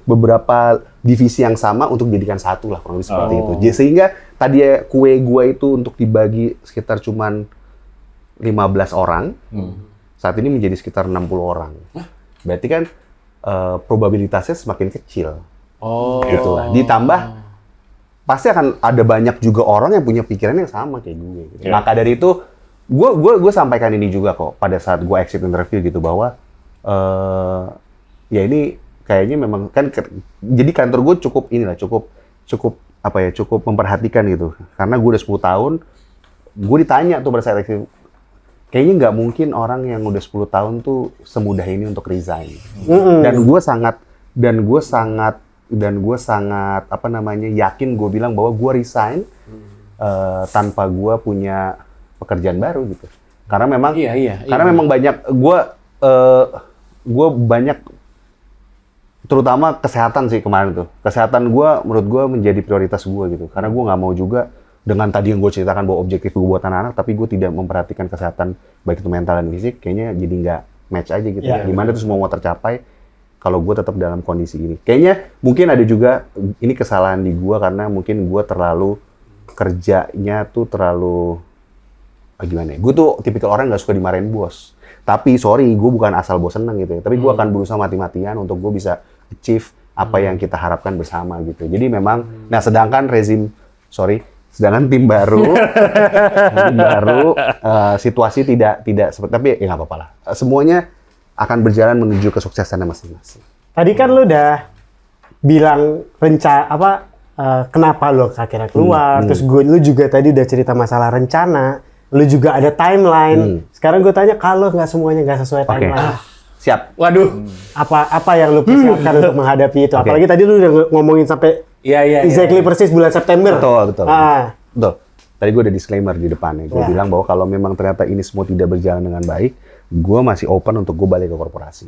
Beberapa divisi yang sama untuk dijadikan satu lah, kurang lebih seperti itu. Jadi, sehingga tadi kue gua itu untuk dibagi sekitar cuman 15 orang, saat ini menjadi sekitar 60 orang. Berarti kan probabilitasnya semakin kecil. Gitu lah. Ditambah pasti akan ada banyak juga orang yang punya pikiran yang sama kayak gue. Gitu. Maka dari itu, gue sampaikan ini juga kok pada saat gue exit interview gitu bahwa ya ini kayaknya memang kan jadi kantor gue cukup memperhatikan gitu. Karena gue udah 10 tahun, gue ditanya tuh pada saat exit, kayaknya nggak mungkin orang yang udah 10 tahun tuh semudah ini untuk resign. Dan gue sangat yakin gue bilang bahwa gue resign tanpa gue punya pekerjaan baru gitu. Karena memang memang banyak gue banyak terutama kesehatan sih kemarin tuh. Kesehatan gue menurut gue menjadi prioritas gue gitu. Karena gue nggak mau juga dengan tadi yang gue ceritakan bahwa objektif gue buat anak-anak, tapi gue tidak memperhatikan kesehatan baik itu mental dan fisik, kayaknya jadi nggak match aja gitu. Gimana tuh semua mau tercapai kalau gue tetap dalam kondisi ini. Kayaknya mungkin ada juga ini kesalahan di gue karena mungkin gue terlalu kerjanya tuh terlalu gimana ya? Gue tuh tipikal orang nggak suka dimarahin bos. Tapi sorry, gue bukan asal bos seneng gitu ya. Tapi gue akan berusaha mati-matian untuk gue bisa achieve apa yang kita harapkan bersama gitu. Jadi memang, nah sedangkan tim baru, situasi tidak seperti, tapi ya nggak apa-apa lah. Semuanya akan berjalan menuju kesuksesannya masing-masing. Tadi kan lu udah bilang kenapa lu akhirnya keluar, terus lu juga tadi udah cerita masalah rencana, lu juga ada timeline. Sekarang gue tanya, kalau nggak semuanya nggak sesuai timeline, siap. Waduh, apa yang lu persiapkan untuk menghadapi itu? Apalagi tadi lu udah ngomongin sampai exactly persis bulan September. Betul. Tadi gue ada disclaimer di depannya. Gue bilang bahwa kalau memang ternyata ini semua tidak berjalan dengan baik, gue masih open untuk gue balik ke korporasi.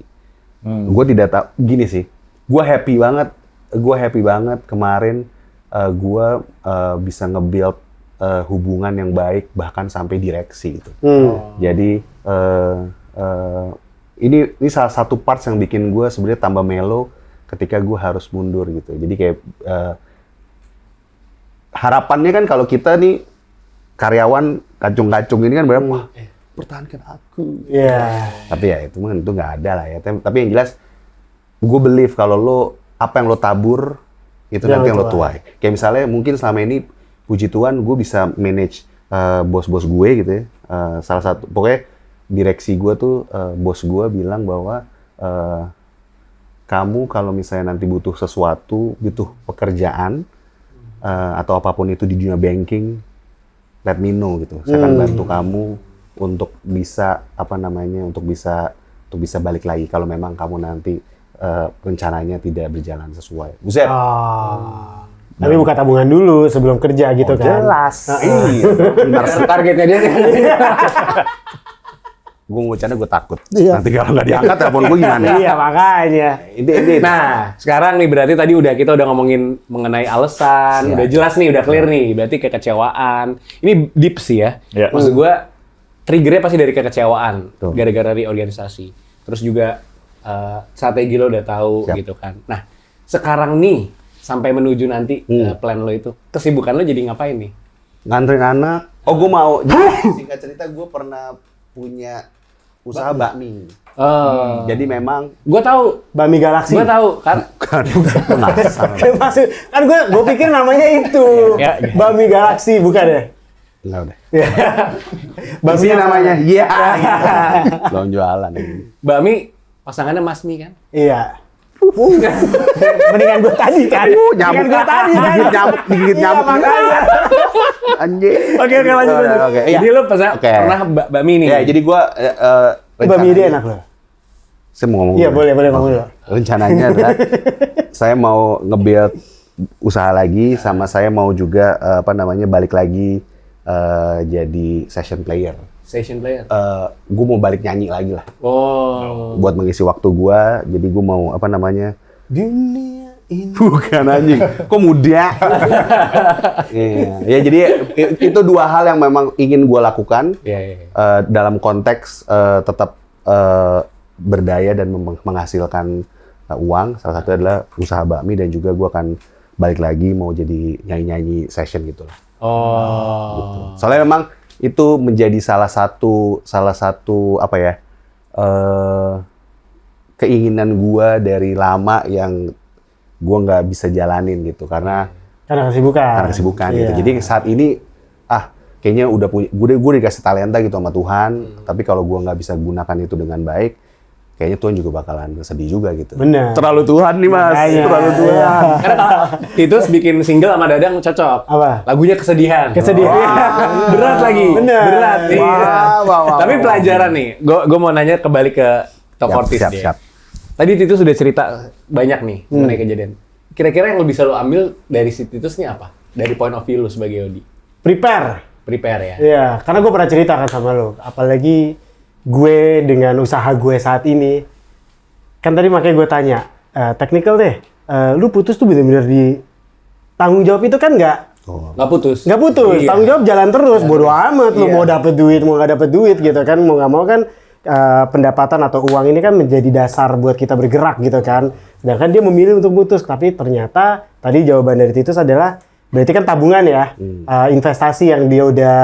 Gue tidak tahu, gini sih, gue happy banget kemarin gue bisa nge-build hubungan yang baik bahkan sampai direksi gitu. Jadi ini salah satu part yang bikin gue sebenarnya tambah melo ketika gue harus mundur gitu. Jadi kayak harapannya kan kalau kita nih karyawan kacung-kacung ini kan berapa? Wah, pertahankan aku. Iya. Tapi ya itu mah itu nggak ada lah ya. Tapi yang jelas gue believe kalau apa yang lo tabur itu nanti yang lo tuai. Kayak misalnya mungkin selama ini puji Tuhan gue bisa manage bos-bos gue gitu ya. Salah satu pokoknya direksi gue tuh bos gue bilang bahwa kamu kalau misalnya nanti butuh sesuatu, butuh pekerjaan atau apapun itu di dunia banking, let me know gitu. Saya akan bantu kamu untuk bisa untuk bisa balik lagi kalau memang kamu nanti rencananya tidak berjalan sesuai. Buset. Tapi buka tabungan dulu sebelum kerja gitu kan. Jelas. Iya. Benar. Targetnya dia. Gue mau bercanda, gue takut. Iya. Nanti kalau nggak diangkat telepon gue gimana? Iya, makanya. Nah, sekarang nih berarti tadi kita udah ngomongin mengenai alasan, udah jelas nih, udah clear nih. Berarti kekecewaan. Ini deep sih ya. Iya. Maksud gue, triggernya pasti dari kekecewaan, Tuh. gara-gara reorganisasi. Terus juga strategi lo udah tahu gitu kan. Nah, sekarang nih sampai menuju nanti plan lo itu, kesibukan lo jadi ngapain nih? Nganterin anak. Oh, gue mau. Jadi, singkat cerita, gue pernah punya usaha bakmi. Jadi memang Gue tahu. Bami Galaksi. Gue tahu kan. Maksud, kan gue pikir namanya itu. Ya. Bami Galaksi, bukan ya? Enggak udah. Bami Ini namanya. Iya. Belum jualan ini. Bakmi pasangannya Masmi kan? Iya. Mendingan gue tadi kan. Nyamuk. Mendingan gue tadi kan. Digigit Iya, nyamuk. makanya. Anjing. Oke, lanjut. Oke. Iya. Jadi lo pernah bakmi nih? Ya, jadi gue Bami dia enak loh. Saya mau ngomong. Iya, dulu. boleh ngomong dulu. Rencananya adalah saya mau nge-build usaha lagi, sama saya mau juga balik lagi jadi session player. Session player. Gue mau balik nyanyi lagi lah. Oh. Buat mengisi waktu gue, jadi gue mau Dunia ini. bukan anjing, kok muda. Iya, ya jadi itu dua hal yang memang ingin gue lakukan. Iya. Dalam konteks tetap berdaya dan menghasilkan uang. Salah satu adalah usaha bakmi, dan juga gue akan balik lagi mau jadi nyanyi-nyanyi session gitu lah. Oh. Soalnya memang itu menjadi salah satu keinginan gue dari lama yang gue nggak bisa jalanin gitu karena kesibukan gitu. Iya. Jadi saat ini kayaknya udah punya, gue dikasih talenta gitu sama Tuhan, tapi kalau gue nggak bisa gunakan itu dengan baik, kayaknya Tuhan juga bakalan sedih juga gitu. Bener. Terlalu Tuhan nih mas, Makanya. terlalu Tuhan. Titus bikin single sama Dadang cocok. Apa? Lagunya Kesedihan. Berat lagi. Bener. Berat. Iya. Wah. Tapi pelajaran nih, gue mau nanya kembali ke Top 40 dia. Siap. Tadi Titus sudah cerita banyak nih mengenai kejadian. Kira-kira yang bisa lo ambil dari si Titus nih apa? Dari point of view lo sebagai Yodi. Prepare Ya. Iya, karena gue pernah cerita kan sama lo. Apalagi gue dengan usaha gue saat ini. Kan tadi makanya gue tanya, technical deh, lu putus tuh bener-bener di tanggung jawab itu kan nggak Nggak putus. Iya. tanggung jawab jalan terus, bodo amat lu Iya. mau dapet duit mau nggak dapet duit gitu kan, mau nggak mau kan pendapatan atau uang ini kan menjadi dasar buat kita bergerak gitu kan. Sedangkan dia memilih untuk putus, tapi ternyata tadi jawaban dari Titus adalah berarti kan tabungan ya, investasi yang dia udah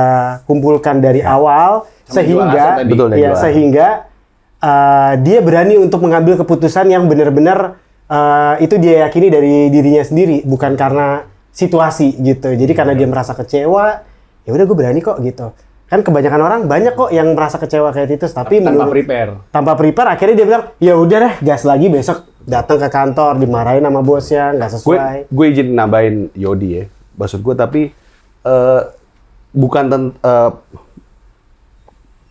kumpulkan dari awal Sama jual sehingga aset tadi. Betul, dan ya, jual. sehingga dia berani untuk mengambil keputusan yang benar-benar itu dia yakini dari dirinya sendiri, bukan karena situasi gitu. Jadi karena dia merasa kecewa, ya udah gue berani kok gitu. Kan kebanyakan orang banyak kok yang merasa kecewa kayak Titus, tapi tanpa prepare akhirnya dia bilang ya udah deh gas lagi, besok datang ke kantor dimarahin sama bosnya nggak sesuai. Gue izin nambahin Yodi ya, maksud gue tapi bukan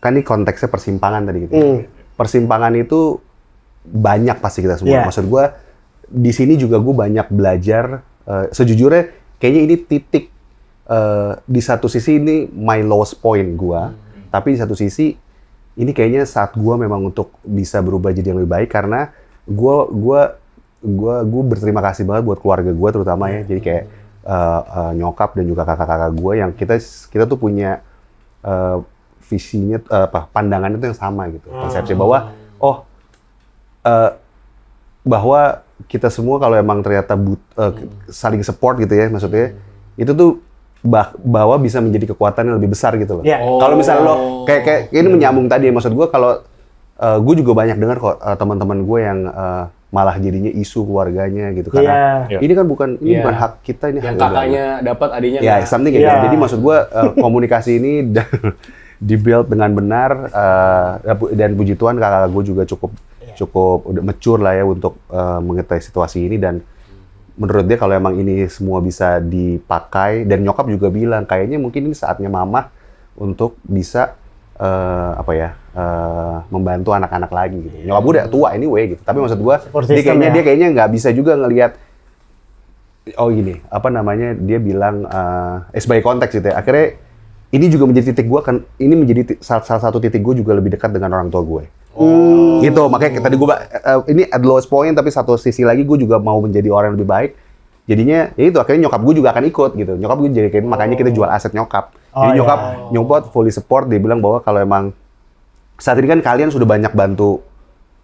kan ini konteksnya persimpangan tadi gitu. Persimpangan itu banyak pasti kita semua. Yeah. Maksud gue di sini juga gue banyak belajar. Sejujurnya kayaknya ini titik di satu sisi ini my lowest point gue, tapi di satu sisi ini kayaknya saat gue memang untuk bisa berubah jadi yang lebih baik karena gue gue berterima kasih banget buat keluarga gue terutama ya. Jadi kayak nyokap dan juga kakak-kakak gue yang kita tuh punya visinya pandangannya tuh yang sama gitu. Konsepsi bahwa bahwa kita semua kalau emang ternyata saling support gitu ya, maksudnya itu tuh bahwa bisa menjadi kekuatan yang lebih besar gitu loh. Yeah. Kalau misalnya lo kayak ini menyambung tadi, maksud gue kalau gue juga banyak dengar kok teman-teman gue yang malah jadinya isu keluarga-nya gitu karena ini kan bukan hak kita, ini yang hak kakaknya dapat adiknya ya nggak. something kayak gitu. Jadi maksud gue komunikasi ini dibuild dengan benar dan puji Tuhan kakak gue juga cukup udah mature lah ya untuk mengetahui situasi ini, dan menurut dia kalau emang ini semua bisa dipakai, dan nyokap juga bilang kayaknya mungkin ini saatnya mama untuk bisa membantu anak-anak lagi gitu. Nyokap gue udah tua anyway gitu, tapi maksud gue dia kayaknya nggak bisa juga ngelihat dia bilang sebagai konteks gitu ya. Akhirnya ini juga menjadi titik gue kan, ini menjadi salah satu titik gue juga lebih dekat dengan orang tua gue. Gitu, makanya tadi gue ini at the lowest point, tapi satu sisi lagi gue juga mau menjadi orang yang lebih baik. Jadinya ya itu akhirnya nyokap gue juga akan ikut gitu. Nyokap gue jadi kayak makanya kita jual aset nyokap. Jadi nyokap fully support, dia bilang bahwa kalau emang saat ini kan kalian sudah banyak bantu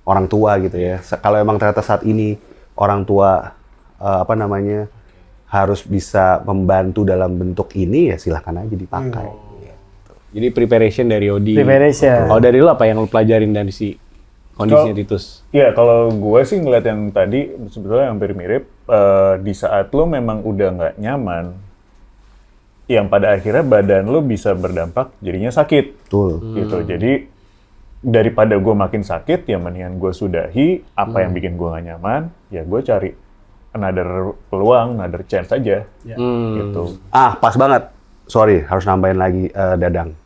orang tua gitu ya. Kalau emang ternyata saat ini orang tua harus bisa membantu dalam bentuk ini, ya silahkan aja dipakai. Jadi preparation dari Odi. Preparation. Oh, dari lu apa yang lu pelajarin dari si kondisinya Titus? Iya, kalau gue sih ngeliat yang tadi sebetulnya hampir mirip. Di saat lo memang udah nggak nyaman, yang pada akhirnya badan lo bisa berdampak jadinya sakit. Betul. Gitu. Jadi daripada gue makin sakit, ya mendingan gue sudahi apa yang bikin gue nggak nyaman, ya gue cari another peluang, another chance aja. Gitu. Pas banget. Sorry, harus nambahin lagi Dadang.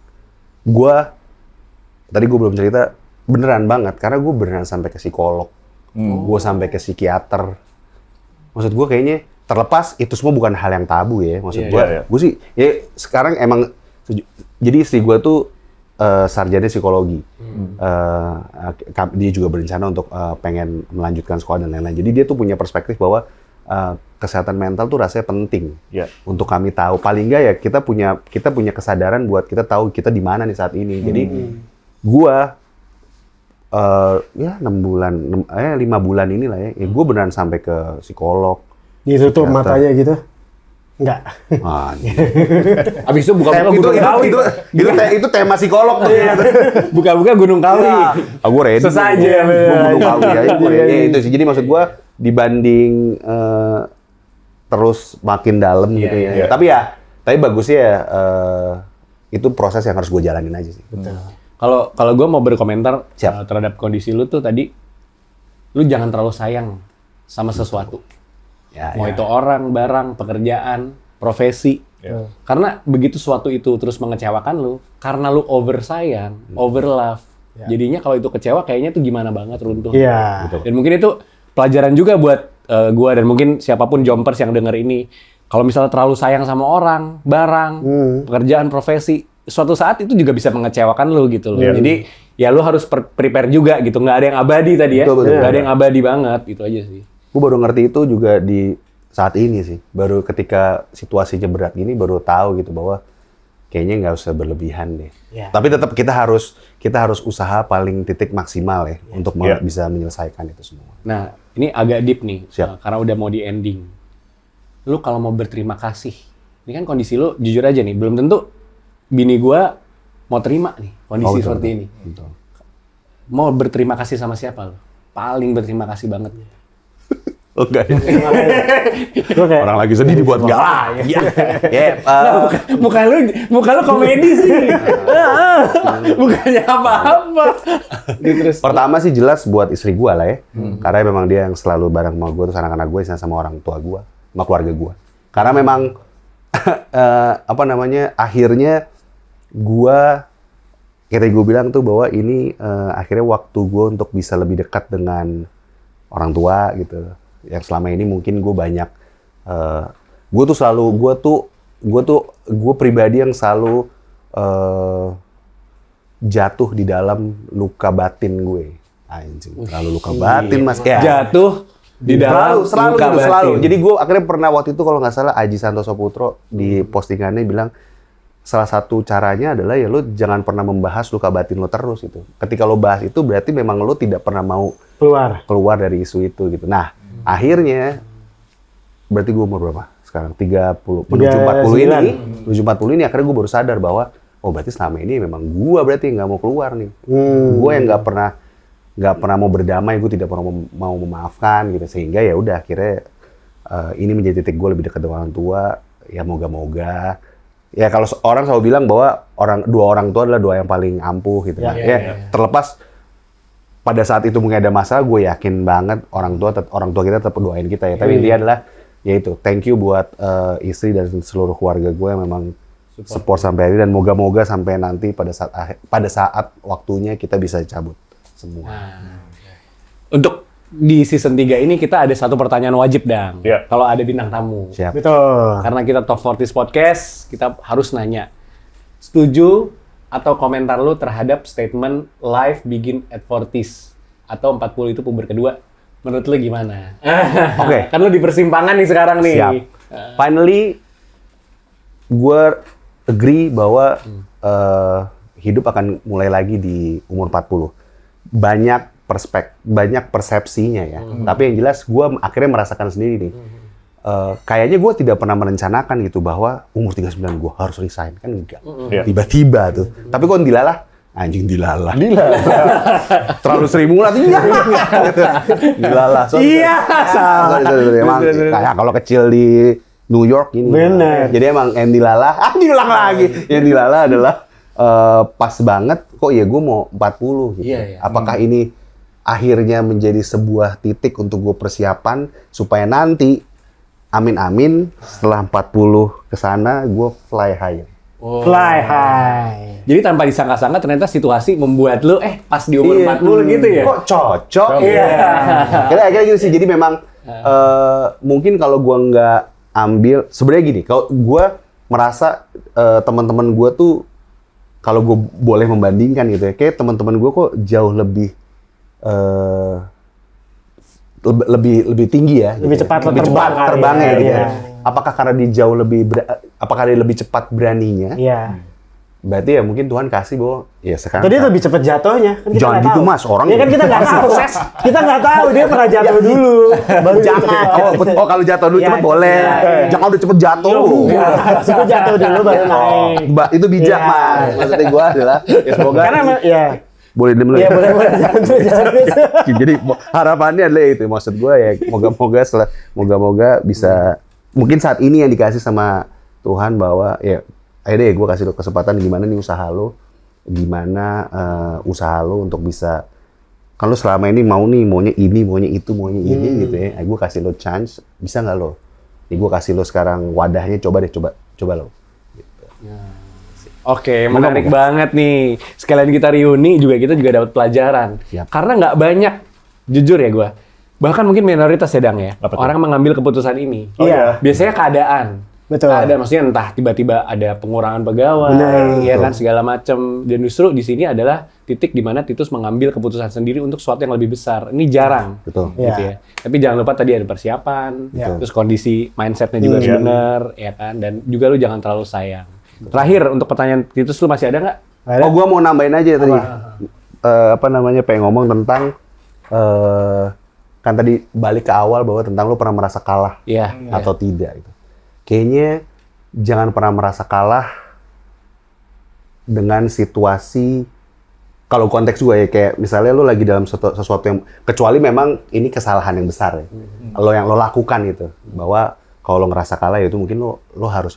Tadi gue belum cerita, beneran banget, karena gue beneran sampai ke psikolog. Gue sampai ke psikiater. Maksud gue kayaknya, terlepas itu semua bukan hal yang tabu ya. Maksud gue sih, ya sekarang emang, jadi istri gue tuh sarjana psikologi. Dia juga berencana untuk pengen melanjutkan sekolah dan lain-lain. Jadi dia tuh punya perspektif bahwa kesehatan mental tuh rasanya penting untuk kami tahu. Paling nggak ya kita punya kesadaran buat kita tahu kita di mana nih saat ini. Jadi gua 5 bulan inilah ya gua beneran sampai ke psikolog. Ditutup matanya gitu? Enggak. Abis itu buka-buka Gunung Kawi. Itu tema psikolog tuh. Buka-buka Gunung Kawi. Gue ready. Sesaja. Gunung Kawi ya. Itu sih. Jadi maksud gue dibanding terus makin dalam gitu ya. Tapi bagusnya itu proses yang harus gue jalanin aja sih. Kalau gue mau berkomentar terhadap kondisi lu tuh tadi, lu jangan terlalu sayang sama sesuatu. Mau itu orang, barang, pekerjaan, profesi. Karena begitu suatu itu terus mengecewakan lu, karena lu over sayang, over love. Jadinya kalau itu kecewa kayaknya tuh gimana banget runtuh. Gitu. Dan mungkin itu pelajaran juga buat gua dan mungkin siapapun jompers yang denger ini. Kalau misalnya terlalu sayang sama orang, barang, pekerjaan, profesi, suatu saat itu juga bisa mengecewakan lu gitu loh. Jadi ya lu harus prepare juga gitu. Nggak ada yang abadi tadi ya. Nggak ada yang abadi banget, gitu aja sih. Gue baru ngerti itu juga di saat ini sih. Baru ketika situasinya berat gini baru tahu gitu bahwa kayaknya nggak usah berlebihan deh. Tapi tetap kita harus usaha paling titik maksimal ya untuk bisa menyelesaikan itu semua. Nah, ini agak deep nih. Karena udah mau di ending. Lu kalau mau berterima kasih. Ini kan kondisi lu jujur aja nih, belum tentu bini gua mau terima nih kondisi seperti ini. Betul. Mau berterima kasih sama siapa lu? Paling berterima kasih banget. Enggak. Orang lagi sedih dibuat galah. Muka lu komedi sih. Bukannya apa-apa. Pertama sih jelas buat istri gua lah ya. Karena memang dia yang selalu bareng sama gua, terus anak-anak gua sama orang tua gua, sama keluarga gua. Karena memang akhirnya gua kayak gue bilang tuh bahwa ini akhirnya waktu gua untuk bisa lebih dekat dengan orang tua gitu. Yang selama ini mungkin gue banyak, gue pribadi yang selalu jatuh di dalam luka batin gue. Anjing, terlalu luka batin mas. Jatuh Di dalam selalu luka gitu, selalu. batin. Jadi gue akhirnya pernah waktu itu kalau nggak salah Aji Santoso Putro di postingannya bilang salah satu caranya adalah ya lo jangan pernah membahas luka batin lo terus gitu. Ketika lo bahas itu berarti memang lo tidak pernah mau keluar dari isu itu gitu. Nah, akhirnya berarti gue umur berapa sekarang? 30 menuju 40 ini. Menuju 40 ini akhirnya gue baru sadar bahwa oh berarti selama ini memang gue berarti nggak mau keluar nih. Gue yang nggak pernah mau berdamai, gue tidak pernah mau memaafkan gitu, sehingga ya udah akhirnya ini menjadi titik gue lebih dekat dengan orang tua. Ya moga-moga ya, kalau orang selalu bilang bahwa dua orang tua adalah dua yang paling ampuh gitu. Terlepas pada saat itu mungkin ada masalah, gue yakin banget orang tua kita tetap doain kita ya. Tapi intinya adalah yaitu thank you buat istri dan seluruh keluarga gue yang memang support sampai hari, dan moga-moga sampai nanti pada saat waktunya kita bisa cabut semua. Untuk di season 3 ini kita ada satu pertanyaan wajib, Dang. Iya. Kalau ada bintang tamu. Siap. Betul. Karena kita Top 40 Podcast, kita harus nanya. Setuju atau komentar lu terhadap statement life begin at 40s atau 40 itu puber kedua? Menurut lu gimana? Oke. Kan lu di persimpangan nih sekarang nih. Siap. Finally, gue agree bahwa hidup akan mulai lagi di umur 40. Banyak persepsinya ya. Tapi yang jelas gue akhirnya merasakan sendiri nih. Kayaknya gue tidak pernah merencanakan gitu bahwa umur 39 gue harus resign. Kan enggak. Tiba-tiba tuh. Tapi kok dilalah? Anjing dilalah. Terlalu sering mulat. Iya. Dilalah. Iya. Emang kayak kalau kecil di New York ini. Bener. Jadi emang yang dilalah, diulang lagi. Yang dilalah adalah pas banget kok ya gue mau 40 gitu. Iya. Apakah ini akhirnya menjadi sebuah titik untuk gue persiapan supaya nanti amin setelah 40 ke sana gue fly high. Fly high. Jadi tanpa disangka-sangka ternyata situasi membuat lu pas di umur 40 gitu ya? Kok cocok? Iya. Kira-kira gitu sih. Jadi memang mungkin kalau gue nggak ambil, sebenarnya gini, kalau gue merasa teman-teman gue tuh, kalau gue boleh membandingkan gitu ya, kayak teman-teman gue kok jauh lebih lebih tinggi ya, Lebih gitu cepat ya. terbang kali terbangnya ya, gitu iya. ya. Apakah karena dia jauh lebih apakah dia lebih cepat beraninya? Iya. Berarti ya mungkin Tuhan kasih bahwa ya sekarang. Jadi lebih cepat jatuhnya. Kan kita Jangan nggak gitu, tahu. Mas, orang Ya kan kita nggak tahu. Kita nggak tahu dia pernah jatuh dulu. Baru jangan. Oh, kalau jatuh dulu Iya, cepet boleh. iya. Jangan udah cepet jatuh. Maksudnya jatuh dulu baru naik. Mbak, itu bijak, Iya. Mas. Maksudnya gue adalah ya semoga Karena ya. boleh diem dulu Iya ya. boleh jangan. Jadi harapannya adalah itu, maksud gue ya moga-moga bisa, mungkin saat ini yang dikasih sama Tuhan bahwa ya ayo deh gue kasih lo kesempatan gimana nih usaha lo, gimana usaha lo untuk bisa, kalau selama ini maunya ini, maunya itu, maunya ini gitu ya, gue kasih lo chance, bisa nggak lo? Nih gue kasih lo sekarang wadahnya, coba lo. Oke, menarik banget nih. Sekalian kita reuni kita juga dapat pelajaran. Siap. Karena nggak banyak, jujur ya gue, bahkan mungkin minoritas ya Dang ya, Apa tuh? orang mengambil keputusan ini. Iya. Biasanya keadaan. Betul. Keadaan maksudnya entah tiba-tiba ada pengurangan pegawai, Benar. ya kan segala macam. Dan justru di sini adalah titik di mana Titus mengambil keputusan sendiri untuk sesuatu yang lebih besar. Ini jarang. Betul. Gitu ya. Tapi jangan lupa tadi ada persiapan, terus kondisi mindsetnya juga harus benar, ya kan. Dan juga lu jangan terlalu sayang. Terakhir untuk pertanyaan Titus, lu masih ada nggak? Oh, gue mau nambahin aja tadi. Pengen ngomong tentang kan tadi balik ke awal bahwa tentang lu pernah merasa kalah Iya. atau tidak gitu. Kayaknya jangan pernah merasa kalah dengan situasi, kalau konteks gue ya, kayak misalnya lu lagi dalam sesuatu yang, kecuali memang ini kesalahan yang besar ya, yang lo lakukan gitu, bahwa kalau lo ngerasa kalah ya itu mungkin lo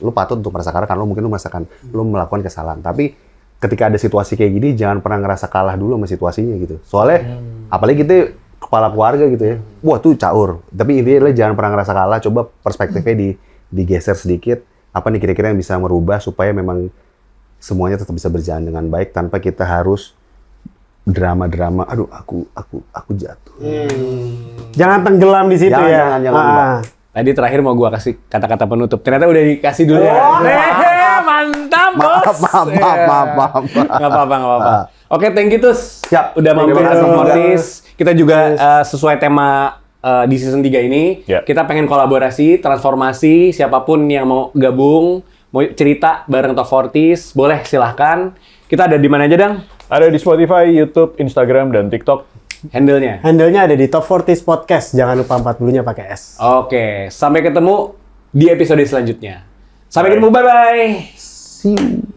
patut untuk merasa kalah karena lo merasakan lo melakukan kesalahan. Tapi ketika ada situasi kayak gini, jangan pernah ngerasa kalah dulu sama situasinya gitu. Soalnya apalagi kita kepala keluarga gitu ya, wah tuh caur. Tapi intinya adalah jangan pernah ngerasa kalah, coba perspektifnya digeser sedikit, apa nih kira-kira yang bisa merubah supaya memang semuanya tetap bisa berjalan dengan baik tanpa kita harus drama-drama, aduh aku jatuh. Jangan tenggelam di situ ya. Jangan. Tadi terakhir mau gua kasih kata-kata penutup. Ternyata udah dikasih dulu ya. Mantap, Bos. Maaf. Nggak apa-apa. Oke, thank you Tus. Siap. Udah mampir Terima ke kasih. Mortis. Kita juga sesuai tema di season 3 ini Ya. kita pengen kolaborasi, transformasi, siapapun yang mau gabung, mau cerita bareng Top 40s, boleh silahkan. Kita ada di mana aja, Dang? Ada di Spotify, YouTube, Instagram, dan TikTok. Handle-nya. Handle-nya ada di Top 40s Podcast. Jangan lupa 40-nya pakai S. Oke, sampai ketemu di episode selanjutnya. Sampai ketemu, bye-bye! See you.